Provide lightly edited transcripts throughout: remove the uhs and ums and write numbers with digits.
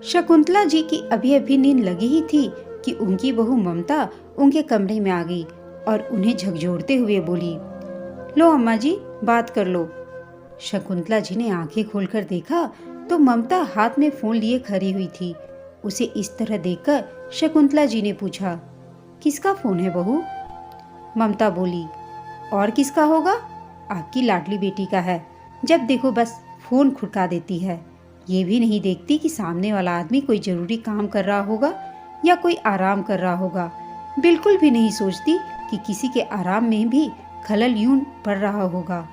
शकुंतला जी की अभी अभी नींद लगी ही थी कि उनकी बहू ममता उनके कमरे में आ गई और उन्हें झकझोरते हुए बोली, लो अम्मा जी, बात कर लो। शकुंतला जी ने आंखें खोलकर देखा तो ममता हाथ में फोन लिए खड़ी हुई थी। उसे इस तरह देखकर शकुंतला जी ने पूछा, किसका फोन है बहू? ममता बोली, और किसका होगा? आपकी लाडली बेटी का है। जब देखो बस फोन खुड़का देती है। ये भी नहीं देखती कि सामने वाला आदमी कोई जरूरी काम कर रहा होगा या कोई आराम कर रहा होगा। बिल्कुल भी नहीं सोचती कि किसी के आराम में भी खलल यूं पड़ रहा होगा।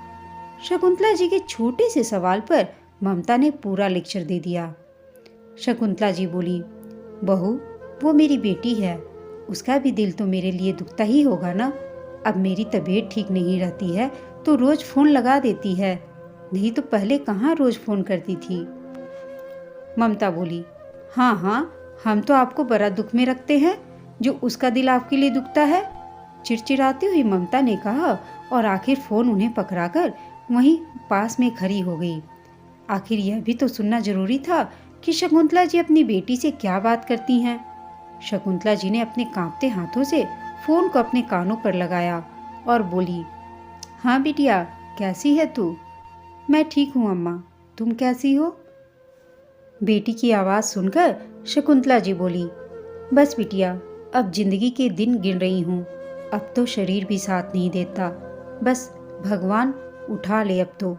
शकुंतला जी के छोटे से सवाल पर ममता ने पूरा लेक्चर दे दिया। शकुंतला जी बोली, बहू, वो मेरी बेटी है, उसका भी दिल तो मेरे लिए दुखता ही होगा ना। अब मेरी तबीयत ठीक नहीं रहती है तो रोज फोन लगा देती है, नहीं तो पहले कहाँ रोज फोन करती थी। ममता बोली, हाँ हाँ, हम तो आपको बड़ा दुख में रखते हैं जो उसका दिल आपके लिए दुखता है। चिड़चिड़ाती हुई ममता ने कहा और आखिर फोन उन्हें पकड़ाकर वहीं पास में खड़ी हो गई। आखिर यह भी तो सुनना जरूरी था कि शकुंतला जी अपनी बेटी से क्या बात करती हैं। शकुंतला जी ने अपने कांपते हाथों से फोन को अपने कानों पर लगाया और बोली, हाँ बिटिया, कैसी है तू? मैं ठीक हूँ अम्मा, तुम कैसी हो? बेटी की आवाज़ सुनकर शकुंतला जी बोली, बस बिटिया, अब जिंदगी के दिन गिन रही हूँ। अब तो शरीर भी साथ नहीं देता, बस भगवान उठा ले अब तो।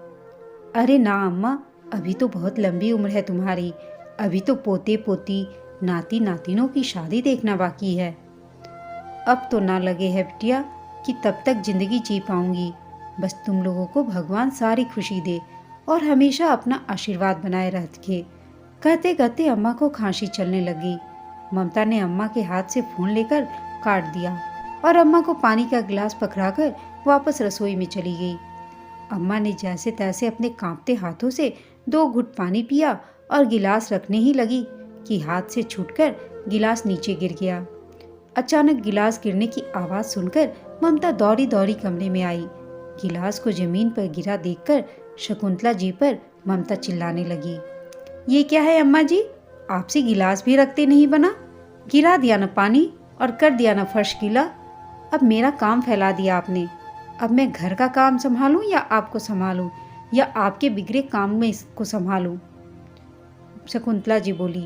अरे ना अम्मा, अभी तो बहुत लंबी उम्र है तुम्हारी, अभी तो पोते पोती नाती नातिनों की शादी देखना बाकी है। अब तो ना लगे है बिटिया कि तब तक जिंदगी जी पाऊंगी। बस तुम लोगों को भगवान सारी खुशी दे और हमेशा अपना आशीर्वाद बनाए रखे। कहते कहते अम्मा को खांसी चलने लगी। ममता ने अम्मा के हाथ से फोन लेकर काट दिया और अम्मा को पानी का गिलास पकड़ाकर वापस रसोई में चली गई। अम्मा ने जैसे तैसे अपने कांपते हाथों से 2 घुट पानी पिया और गिलास रखने ही लगी कि हाथ से छूटकर गिलास नीचे गिर गया। अचानक गिलास गिरने की आवाज़ सुनकर ममता दौड़ी दौड़ी कमरे में आई। गिलास को जमीन पर गिरा देखकर शकुंतला जी पर ममता चिल्लाने लगी, ये क्या है अम्मा जी, आपसे गिलास भी रखते नहीं बना, गिरा दिया ना पानी और कर दिया ना फर्श गीला। अब मेरा काम फैला दिया आपने। अब मैं घर का काम संभालूं या आपको संभालूं या आपके बिगड़े काम में इसको संभालूं? शकुंतला जी बोली,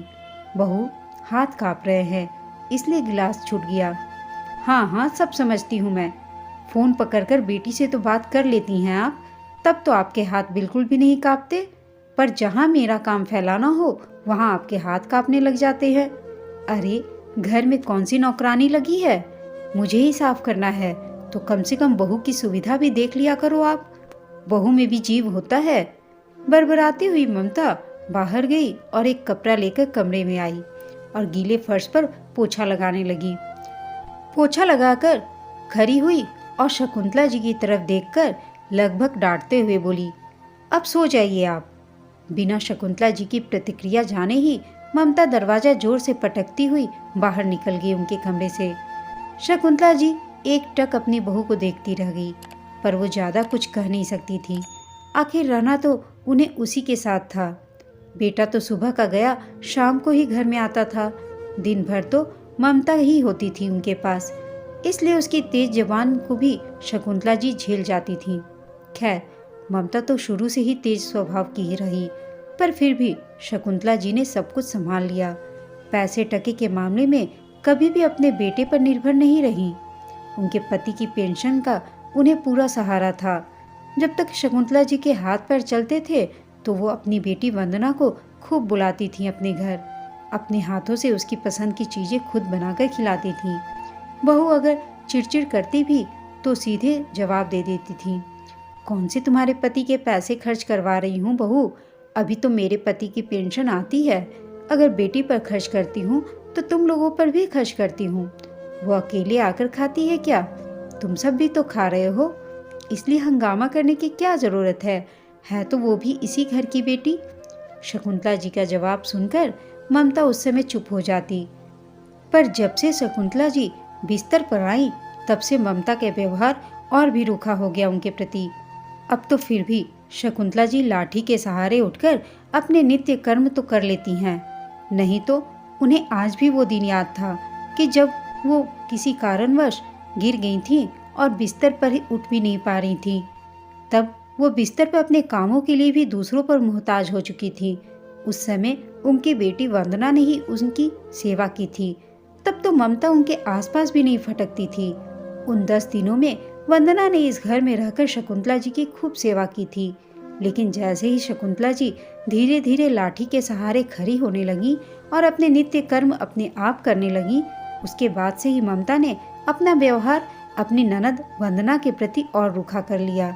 बहू, हाथ कांप रहे हैं इसलिए गिलास छूट गया। हाँ हाँ, सब समझती हूँ मैं। फ़ोन पकड़कर बेटी से तो बात कर लेती हैं आप, तब तो आपके हाथ बिल्कुल भी नहीं कांपते, पर जहाँ मेरा काम फैलाना हो वहाँ आपके हाथ कांपने लग जाते हैं। अरे, घर में कौन सी नौकरानी लगी है? मुझे ही साफ करना है तो कम से कम बहू की सुविधा भी देख लिया करो आप। बहू में भी जीव होता है। बरबराती हुई ममता बाहर गई और एक कपड़ा लेकर कमरे में आई और गीले फर्श पर पोछा लगाने लगी। पोछा लगाकर खड़ी हुई और शकुंतला जी की तरफ देखकर लगभग डांटते हुए बोली, अब सो जाइए आप। बिना शकुंतला जी की प्रतिक्रिया जाने ही ममता दरवाजा जोर से पटकती हुई बाहर निकल गई उनके कमरे से। शकुंतला जी एकटक अपनी बहू को देखती रह गई, पर वो ज्यादा कुछ कह नहीं सकती थी। आखिर रहना तो उन्हें उसी के साथ था। बेटा तो सुबह का गया, शाम को ही घर में आता था। दिन भर तो ममता ही होती थी उनके पास, इसलिए उसकी तेज जबान को भी शकुंतला जी झेल जाती थी। खैर, ममता तो शुरू से ही तेज स्वभाव की ही रही, पर फिर भी शकुंतला जी ने सब कुछ संभाल लिया। पैसे टके के मामले में कभी भी अपने बेटे पर निर्भर नहीं रही। उनके पति की पेंशन का उन्हें पूरा सहारा था। जब तक शकुंतला जी के हाथ पैर चलते थे तो वो अपनी बेटी वंदना को खूब बुलाती थी अपने घर। अपने हाथों से उसकी पसंद की चीज़ें खुद बनाकर खिलाती थी। बहू अगर चिड़चिड़ करती भी तो सीधे जवाब दे देती थी, कौन से तुम्हारे पति के पैसे खर्च करवा रही हूँ बहू, अभी तो मेरे पति की पेंशन आती है। अगर बेटी पर खर्च करती हूँ तो तुम लोगों पर भी खर्च करती हूँ। वो अकेले आकर खाती है क्या? तुम सब भी तो खा रहे हो, इसलिए हंगामा करने की क्या ज़रूरत है तो वो भी इसी घर की बेटी। शकुंतला जी का जवाब सुनकर ममता उस समय चुप हो जाती, पर जब से शकुंतला जी बिस्तर पर आई तब से ममता का व्यवहार और भी रूखा हो गया उनके प्रति। अब तो फिर भी शकुंतला जी लाठी के सहारे उठकर अपने नित्य कर्म तो कर लेती हैं, नहीं तो उन्हें आज भी वो दिन याद था कि जब वो किसी कारणवश गिर गई थी और बिस्तर पर ही उठ भी नहीं पा रही थी। तब वो बिस्तर पर अपने कामों के लिए भी दूसरों पर मोहताज हो चुकी थी। उस समय उनकी बेटी वंदना ने ही उनकी सेवा की थी। तब तो ममता उनके आसपास भी नहीं फटकती थी। उन 10 दिनों में वंदना ने इस घर में रहकर शकुंतला जी की खूब सेवा की थी। लेकिन जैसे ही शकुंतला जी धीरे धीरे लाठी के सहारे खड़ी होने लगी और अपने नित्य कर्म अपने आप करने लगी, उसके बाद से ही ममता ने अपना व्यवहार अपनी ननद वंदना के प्रति और रूखा कर लिया।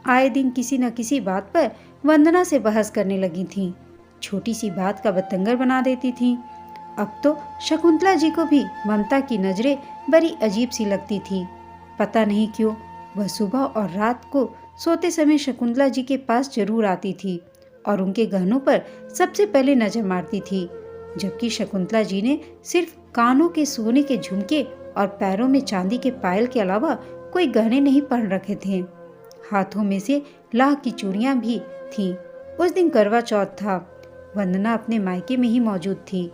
आए दिन किसी न किसी बात पर वंदना से बहस करने लगी थी। छोटी सी बात का बतंगर बना देती थी। अब तो शकुंतला जी को भी ममता की नजरें बड़ी अजीब सी लगती थी। पता नहीं क्यों वह सुबह और रात को सोते समय शकुंतला जी के पास जरूर आती थी और उनके गहनों पर सबसे पहले नजर मारती थी, जबकि शकुंतला जी ने सिर्फ कानों के सोने के झुमके और पैरों में चांदी के पायल के अलावा कोई गहने नहीं पहन रखे थे। हाथों में से लाह की चूड़ियां भी थीं। उस दिन करवा चौथ था। वंदना अपने मायके में ही मौजूद थी।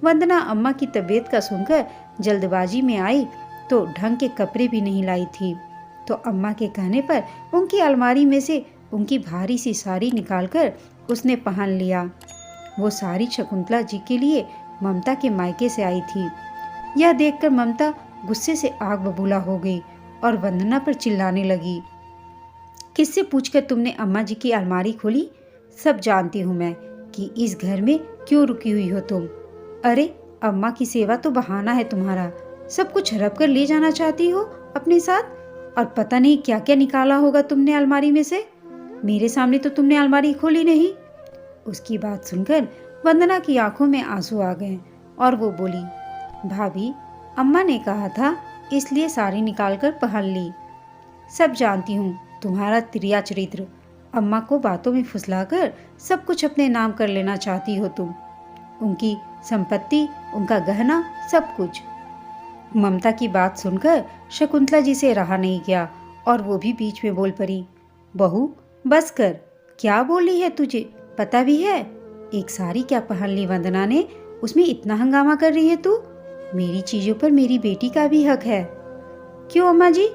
वंदना अम्मा की तबीयत का सुनकर जल्दबाजी में आई तो ढंग के कपड़े भी नहीं लाई थी। तो अम्मा के कहने पर उनकी अलमारी में से उनकी भारी सी साड़ी निकालकर उसने पहन लिया। वो साड़ी शकुंतला जी के लिए ममता के मायके से आई थी। यह देखकर ममता गुस्से से आग बबूला हो गई और वंदना पर चिल्लाने लगी, किससे पूछकर तुमने अम्मा जी की अलमारी खोली? सब जानती हूँ मैं कि इस घर में क्यों रुकी हुई हो तुम। अरे अम्मा की सेवा तो बहाना है तुम्हारा। सब कुछ हड़प कर ले जाना चाहती हो अपने साथ, और पता नहीं क्या क्या निकाला होगा तुमने अलमारी में से। मेरे सामने तो तुमने अलमारी खोली नहीं। उसकी बात सुनकर वंदना की आंखों में आंसू आ गए और वो बोली, भाभी अम्मा ने कहा था इसलिए साड़ी निकालकर पहन ली। सब जानती हूँ तुम्हारा तिरिया चरित्र। अम्मा को बातों में फुसलाकर सब कुछ अपने नाम कर लेना चाहती हो तुम। उनकी संपत्ति, उनका गहना, सब कुछ। ममता की बात सुनकर शकुंतला जी से रहा नहीं गया और वो भी बीच में बोल पड़ी, बहू बस कर, क्या बोली है तुझे पता भी है? एक साड़ी क्या पहन ली वंदना ने, उसमें इतना हंगामा कर रही है तू। मेरी चीजों पर मेरी बेटी का भी हक है। क्यों अम्मा जी,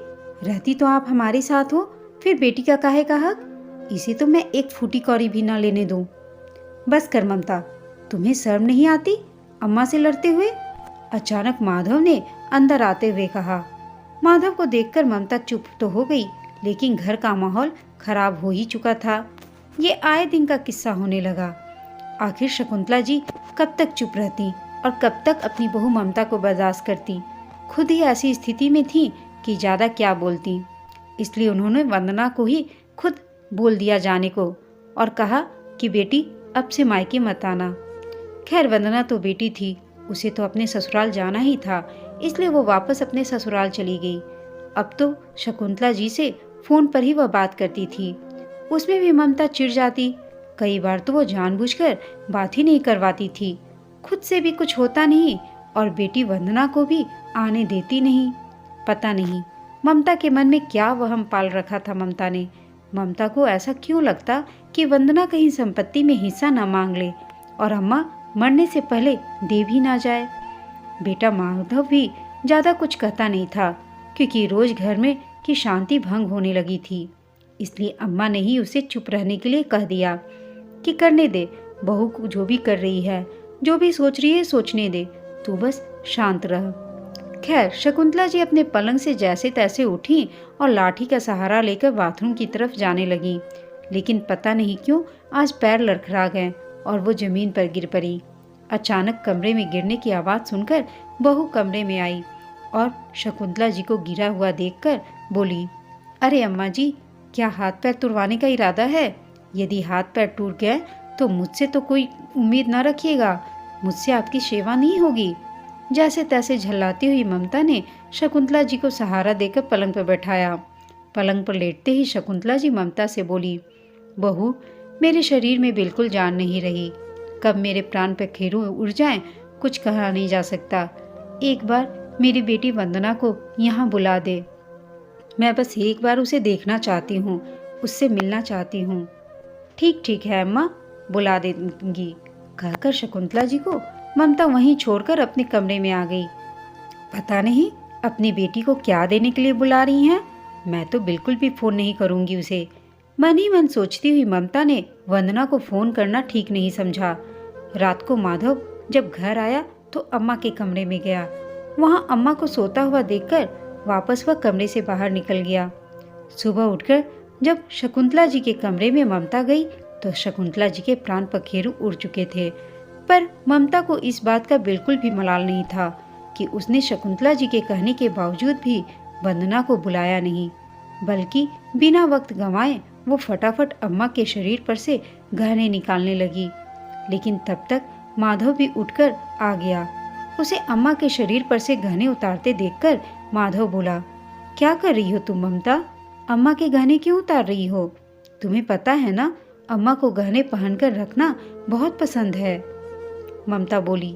रहती तो आप हमारे साथ हो, फिर बेटी का काहे का हक? इसे तो मैं एक फूटी कौड़ी भी ना लेने दूं। बस कर ममता, तुम्हें शर्म नहीं आती अम्मा से लड़ते हुए? अचानक माधव ने अंदर आते हुए कहा। माधव को देखकर ममता चुप तो हो गई, लेकिन घर का माहौल खराब हो ही चुका था। ये आए दिन का किस्सा होने लगा। आखिर शकुंतला जी कब तक चुप रहती और कब तक अपनी बहू ममता को बर्दाश्त करती। खुद ही ऐसी स्थिति में थी कि ज़्यादा क्या बोलती। इसलिए उन्होंने वंदना को ही खुद बोल दिया जाने को और कहा कि बेटी अब से मायके मत आना। खैर वंदना तो बेटी थी, उसे तो अपने ससुराल जाना ही था, इसलिए वो वापस अपने ससुराल चली गई। अब तो शकुंतला जी से फोन पर ही वह बात करती थी। उसमें भी ममता चिढ़ जाती। कई बार तो वो जानबूझकर बात ही नहीं करवाती थी। खुद से भी कुछ होता नहीं और बेटी वंदना को भी आने देती नहीं। पता नहीं ममता के मन में क्या वहम पाल रखा था ममता ने। ममता को ऐसा क्यों लगता कि वंदना कहीं संपत्ति में हिस्सा न मांग ले और अम्मा मरने से पहले दे भी ना जाए। बेटा माधव भी ज्यादा कुछ कहता नहीं था, क्योंकि रोज घर में की शांति भंग होने लगी थी। इसलिए अम्मा ने ही उसे चुप रहने के लिए कह दिया कि करने दे, बहू जो भी कर रही है, जो भी सोच रही है सोचने दे, तू बस शांत रह। खैर शकुंतला जी अपने पलंग से जैसे तैसे उठी और लाठी का सहारा लेकर बाथरूम की तरफ जाने लगी। लेकिन पता नहीं क्यों आज पैर लड़खड़ा गए और वो जमीन पर गिर पड़ी। अचानक कमरे में गिरने की आवाज़ सुनकर बहू कमरे में आई और शकुंतला जी को गिरा हुआ देखकर बोली, अरे अम्मा जी, क्या हाथ पैर तुड़वाने का इरादा है? यदि हाथ पैर टूट गए तो मुझसे तो कोई उम्मीद न रखिएगा, मुझसे आपकी सेवा नहीं होगी। जैसे तैसे झल्लाती हुई ममता ने शकुंतला जी को सहारा देकर पलंग पर बैठाया। पलंग पर लेटते ही शकुंतला जी ममता से बोली, बहू मेरे शरीर में बिल्कुल जान नहीं रही, कब मेरे प्राण पे खेरू उड़ जाएं कुछ कहा नहीं जा सकता। एक बार मेरी बेटी वंदना को यहाँ बुला दे, मैं बस एक बार उसे देखना चाहती हूँ, उससे मिलना चाहती हूँ। ठीक ठीक है अम्मा, बुला देंगी, कहकर शकुंतला जी को ममता वहीं छोड़कर अपने कमरे में आ गई। पता नहीं अपनी बेटी को क्या देने के लिए बुला रही हैं। मैं तो बिल्कुल भी फ़ोन नहीं करूँगी उसे। मन ही मन सोचती हुई ममता ने वंदना को फ़ोन करना ठीक नहीं समझा। रात को माधव जब घर आया तो अम्मा के कमरे में गया। वहाँ अम्मा को सोता हुआ देखकर वापस वह कमरे से बाहर निकल गया। सुबह उठकर जब शकुंतला जी के कमरे में ममता गई तो शकुंतला जी के प्राण पखेरु उड़ चुके थे। पर ममता को इस बात का बिल्कुल भी मलाल नहीं था कि उसने शकुंतला जी के कहने के बावजूद भी वंदना को बुलाया नहीं, बल्कि बिना वक्त गंवाए वो फटाफट अम्मा के शरीर पर से गहने निकालने लगी। लेकिन तब तक माधव भी उठकर आ गया। उसे अम्मा के शरीर पर से गहने उतारते देखकर माधव बोला, क्या कर रही हो तुम ममता? अम्मा के गहने क्यों उतार रही हो? तुम्हें पता है ना, अम्मा को गहने पहनकर रखना बहुत पसंद है। ममता बोली,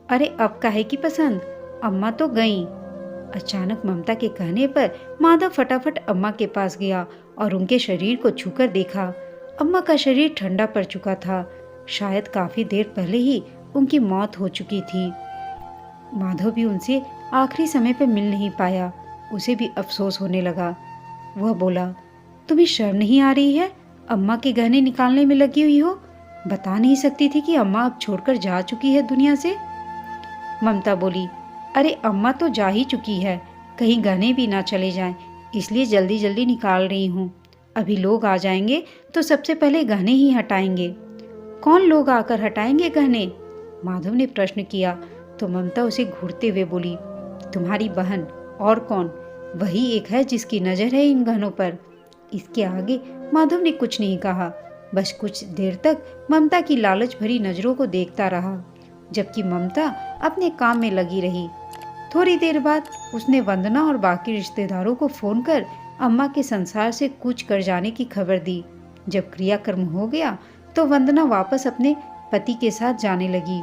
अरे अब काहे की पसंद, अम्मा तो गईं। अचानक ममता के कहने पर माधव फटाफट अम्मा के पास गया और उनके शरीर को छूकर देखा। अम्मा का शरीर ठंडा पड़ चुका था। शायद काफी देर पहले ही उनकी मौत हो चुकी थी। माधव भी उनसे आखिरी समय पर मिल नहीं पाया। उसे भी अफसोस होने लगा। वह बोला, तुम्हें शर्म नहीं आ रही है? अम्मा के गहने निकालने में लगी हुई हो। बता नहीं सकती थी कि अम्मा अब छोड़कर जा चुकी है दुनिया से? ममता बोली, अरे अम्मा तो जा ही चुकी है, कहीं गहने भी ना चले जाएं, इसलिए जल्दी जल्दी निकाल रही हूँ। अभी लोग आ जाएंगे तो सबसे पहले गहने ही हटाएंगे। कौन लोग आकर हटाएंगे गहने? माधव ने प्रश्न किया तो ममता उसे घूरते हुए बोली, तुम्हारी बहन, और कौन? वही एक है जिसकी नज़र है इन गहनों पर। इसके आगे माधव ने कुछ नहीं कहा। बस कुछ देर तक ममता की लालच भरी नजरों को देखता रहा, जबकि ममता अपने काम में लगी रही। थोड़ी देर बाद उसने वंदना और बाकी रिश्तेदारों को फोन कर अम्मा के संसार से कूच कर जाने की खबर दी। जब क्रियाकर्म हो गया तो वंदना वापस अपने पति के साथ जाने लगी।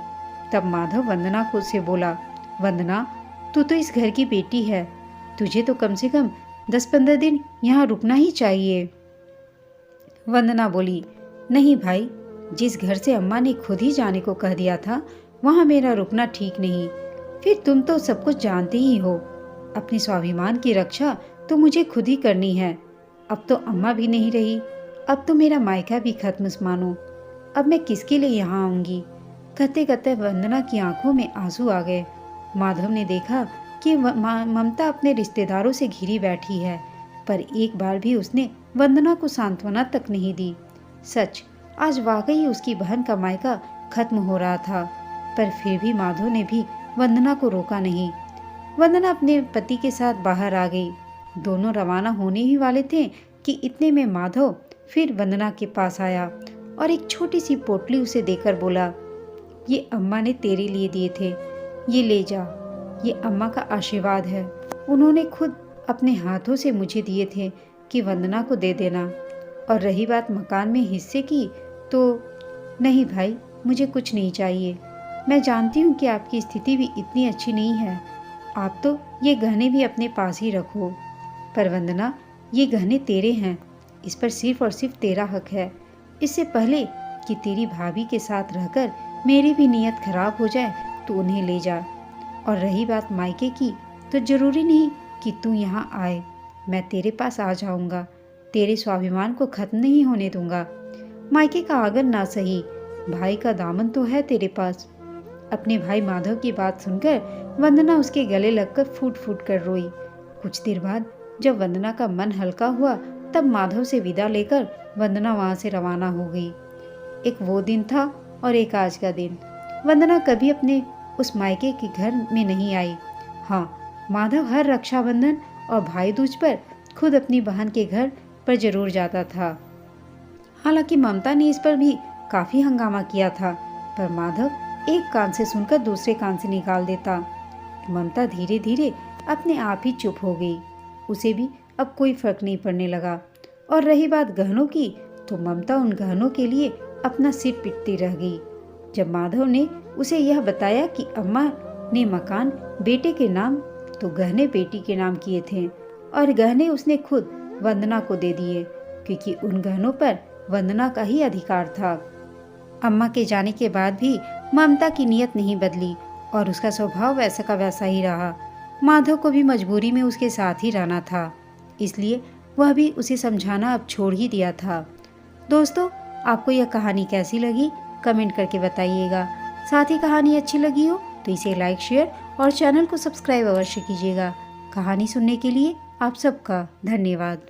तब माधव वंदना को से बोला, वंदना, तू तो इस घर की बेटी है, तुझे तो कम से कम 10-15 दिन यहाँ रुकना ही चाहिए। वंदना बोली, नहीं भाई, जिस घर से अम्मा ने खुद ही जाने को कह दिया था वहाँ मेरा रुकना ठीक नहीं। फिर तुम तो सब कुछ जानते ही हो, अपने स्वाभिमान की रक्षा तो मुझे खुद ही करनी है। अब तो अम्मा भी नहीं रही, अब तो मेरा मायका भी खत्म मानो। अब मैं किसके लिए यहाँ आऊँगी? कहते कहते वंदना की आंखों में आंसू आ गए। माधव ने देखा कि ममता अपने रिश्तेदारों से घिरी बैठी है, पर एक बार भी उसने वंदना को सांत्वना तक नहीं दी। सच, आज वाकई उसकी बहन का मायका खत्म हो रहा था, पर फिर भी माधव ने भी वंदना को रोका नहीं। वंदना अपने पति के साथ बाहर आ गई। दोनों रवाना होने ही वाले थे कि इतने में माधव फिर वंदना के पास आया और एक छोटी सी पोटली उसे देकर बोला, ये अम्मा ने तेरे लिए दिए थे, ये ले जा, ये अम्मा का आशीर्वाद है। उन्होंने खुद अपने हाथों से मुझे दिए थे कि वंदना को दे देना। और रही बात मकान में हिस्से की, तो नहीं भाई, मुझे कुछ नहीं चाहिए। मैं जानती हूँ कि आपकी स्थिति भी इतनी अच्छी नहीं है, आप तो ये गहने भी अपने पास ही रखो। पर वंदना, ये गहने तेरे हैं, इस पर सिर्फ और सिर्फ तेरा हक है। इससे पहले कि तेरी भाभी के साथ रहकर मेरी भी नीयत खराब हो जाए तो उन्हें ले जा। और रही बात मायके की, तो जरूरी नहीं कि तू यहाँ आए, मैं तेरे पास आ जाऊँगा, तेरे स्वाभिमान को खत्म नहीं होने दूंगा। मायके का आंगन ना सही, भाई का दामन तो है तेरे पास। अपने भाई माधव की बात सुनकर वंदना उसके गले लगकर फूट फूट कर रोई। कुछ देर बाद जब वंदना का मन हल्का हुआ, तब माधव से विदा लेकर वंदना वहाँ से रवाना हो गई। एक वो दिन था और एक आज का दिन। वंदना कभी अपने उस मायके के घर में नहीं आई। हाँ, माधव हर रक्षाबंधन और भाई दूज पर खुद अपनी बहन के घर पर जरूर जाता था। हालांकि ममता ने इस पर भी काफी हंगामा किया था, पर माधव एक कान से सुनकर दूसरे कान से निकाल देता। ममता धीरे धीरे अपने आप ही चुप हो गई। उसे भी अब कोई फर्क नहीं पड़ने लगा। और रही बात गहनों की, तो ममता उन गहनों के लिए अपना सिर पीटती रह गई। जब माधव ने उसे यह बताया कि अम्मा ने मकान बेटे के नाम तो गहने बेटी के नाम किए थे, और गहने उसने खुद वंदना को दे दिए, क्योंकि उन गहनों पर वंदना का ही अधिकार था। अम्मा के जाने के बाद भी ममता की नीयत नहीं बदली और उसका स्वभाव वैसा का वैसा ही रहा। माधव को भी मजबूरी में उसके साथ ही रहना था, इसलिए वह भी उसे समझाना अब छोड़ ही दिया था। दोस्तों, आपको यह कहानी कैसी लगी कमेंट करके बताइएगा। साथ ही कहानी अच्छी लगी हो तो इसे लाइक, शेयर और चैनल को सब्सक्राइब अवश्य कीजिएगा। कहानी सुनने के लिए आप सबका धन्यवाद।